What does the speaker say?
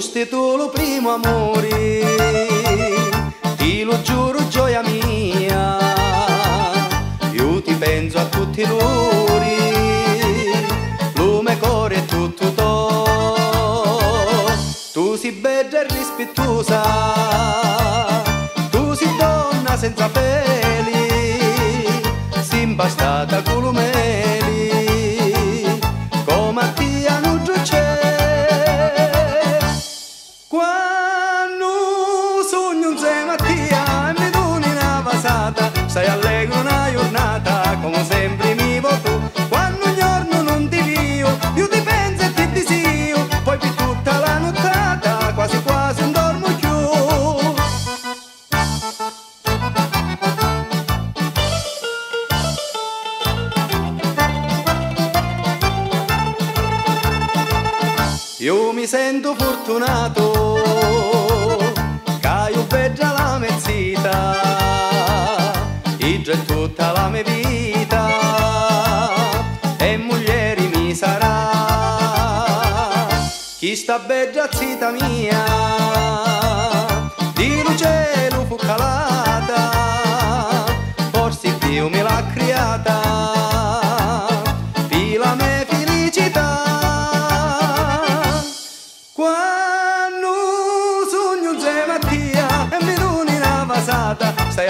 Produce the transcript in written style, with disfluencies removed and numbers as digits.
Questo è tu lo primo amore, ti lo giuro gioia mia, io ti penso a tutti i loro, lume, cuore e tutto tuo. Tu sei bella e rispettosa, tu sei donna senza peli, sei impastata con lumeli, come a te non c'è. Quando sogno insieme a te e mi doni una vasata, stai allegro una giornata, come sempre mi vuoi tu. Quando un giorno non ti vedo, io ti penso e ti disio, poi per tutta la nottata, quasi quasi non dormo più. Io mi sento fortunato, che io vedo la mia zita, e già tutta la mia vita, e moglie mi sarà. Chi sta bella zita mia, di cielo fu calata, forse Dio me l'ha creata, per la mia felicità. Quando sogno insieme a te e mi doni una vasata, stai